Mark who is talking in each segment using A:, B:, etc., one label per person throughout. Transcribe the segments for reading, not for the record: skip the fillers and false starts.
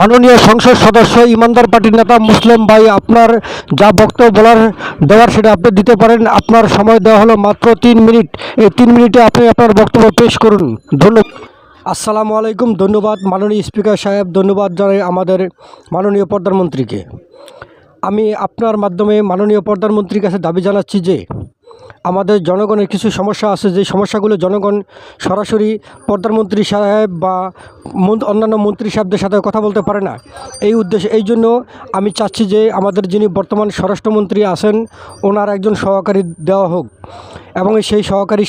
A: মাননীয় সংসদ সদস্য ইমানদার পার্টির নেতা মুসলিম ভাই, আপনার যা বক্তব্য দেওয়ার সেটা আপনি দিতে পারেন। আপনার সময় দেওয়া হলো মাত্র 3 মিনিট। এই 3 মিনিটে আপনি আপনার বক্তব্য পেশ করুন। ধন্যবাদ। আসসালামু আলাইকুম। ধন্যবাদ মাননীয় স্পিকার সাহেব। ধন্যবাদ জানাই আমাদের মাননীয় প্রধানমন্ত্রীকে। আমি আপনার মাধ্যমে মাননীয় প্রধানমন্ত্রীর কাছে দাবি জানাচ্ছি যে আমাদের জনগণের কিছু সমস্যা আছে, যে সমস্যাগুলো জনগণ সরাসরি প্রধানমন্ত্রী সাহেব বা অন্যান্য মন্ত্রী সাহেবদের সাথে কথা বলতে পারে না। এই জন্য আমি চাচ্ছি যে আমাদের যিনি বর্তমান স্বরাষ্ট্রমন্ত্রী আছেন ওনার একজন সহকারী দেওয়া হোক, এবং সেই সহকারী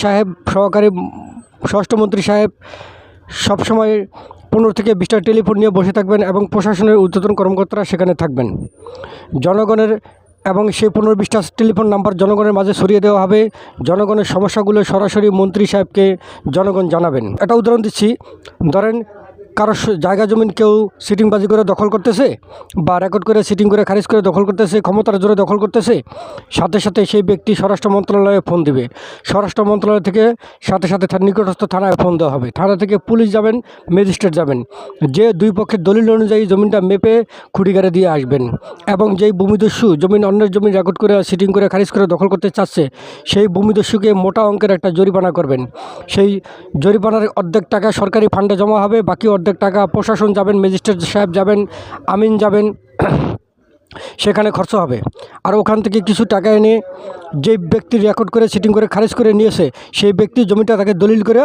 A: স্বরাষ্ট্রমন্ত্রী সাহেব সবসময় 15 থেকে 20টা টেলিফোন নিয়ে বসে থাকবেন এবং প্রশাসনের ঊর্ধ্বতন কর্মকর্তারা সেখানে থাকবেন। জনগণের এবং সেই 15-20টা টেলিফোন নাম্বার জনগণের মাঝে ছড়িয়ে দেওয়া হবে। জনগণের সমস্যাগুলো সরাসরি মন্ত্রী সাহেবকে জনগণ জানাবেন। একটা উদাহরণ দিচ্ছি, ধরেন কারো জায়গা জমিন কেউ সিটিংবাজি করে দখল করতেছে বা রেকর্ড করে সিটিং করে খারিজ করে দখল করতেছে, ক্ষমতার জোরে দখল করতেছে, সাথে সাথে সেই ব্যক্তি স্বরাষ্ট্র মন্ত্রণালয়ে ফোন দিবে। স্বরাষ্ট্র মন্ত্রণালয় থেকে সাথে সাথে নিকটস্থ থানায় ফোন দেওয়া হবে। থানা থেকে পুলিশ যাবেন, ম্যাজিস্ট্রেট যাবেন, যে দুই পক্ষের দলিল অনুযায়ী জমিনটা মেপে খুঁটিগারে দিয়ে আসবেন। এবং যেই ভূমিদস্যু জমিন অন্যের জমিন রেকর্ড করে সিটিং করে খারিজ করে দখল করতে চাচ্ছে সেই ভূমিদস্যুকে মোটা অঙ্কের একটা জরিমানা করবেন। সেই জরিমানার অর্ধেক টাকা সরকারি ফান্ডে জমা হবে, বাকি অর্ধেক টাকা প্রশাসন যাবেন, ম্যাজিস্ট্রেট সাহেব যাবেন, আমিন যাবেন, সেখানে খরচ হবে। আর ওখান থেকে কিছু টাকা এনে যে ব্যক্তি রেকর্ড করে সিটিং করে খারিজ করে নিয়েছে সেই ব্যক্তির জমিটা তাকে দলিল করে,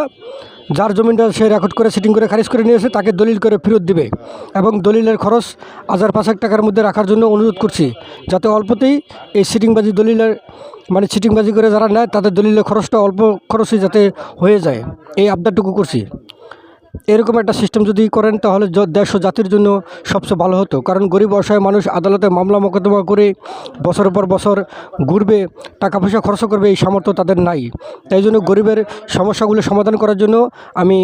A: যার জমিটা সে রেকর্ড করে সিটিং করে খারিজ করে নিয়েছে তাকে দলিল করে ফেরত দিবে। এবং দলিলের খরচ 1000-5,000 টাকার মধ্যে রাখার জন্য অনুরোধ করছি, যাতে অল্পতেই এই সিটিংবাজি দলিলের সিটিংবাজি করে যারা নেয় তাদের দলিলের খরচটা অল্প খরচে যাতে হয়ে যায়, এই আবদারটুকু করছি। এরকম একটা সিস্টেম যদি করেন তাহলে দেশ ও জাতির জন্য সবচেয়ে ভালো হতো। কারণ গরিব অসহায় মানুষ আদালতে মামলা মোকদ্দমা করে বছরের পর বছর ঘুরবে, টাকা পয়সা খরচ করবে, এই সামর্থ্য তাদের নাই। তাই জন্য গরিবের সমস্যাগুলো সমাধান করার জন্য আমি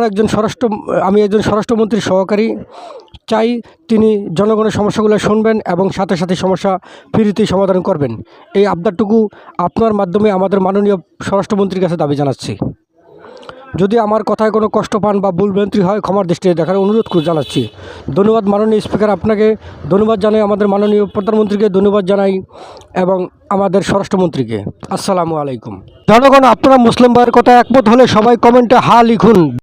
A: একজন স্বরাষ্ট্রমন্ত্রীর সহকারী চাই, তিনি জনগণের সমস্যাগুলো শুনবেন এবং সাথে সাথে সমস্যা ফ্রিতেই সমাধান করবেন। এই আবদারটুকু আপনার মাধ্যমে আমাদের মাননীয় স্বরাষ্ট্রমন্ত্রীর কাছে দাবি জানাচ্ছি। যদি আমার কথায় কোনো কষ্ট পান বা ভুলভ্রান্তি হয় ক্ষমার দৃষ্টিতে দেখার অনুরোধ জানাচ্ছি। ধন্যবাদ মাননীয় স্পিকার, আপনাকে ধন্যবাদ জানাই, আমাদের মাননীয় প্রধানমন্ত্রীকে ধন্যবাদ জানাই এবং আমাদের স্বরাষ্ট্রমন্ত্রীকে। আসসালামু আলাইকুম। জনগণ, আপনারা মুসলিম ভাইয়ের কথা একমত হলে সবাই কমেন্টে হা লিখুন।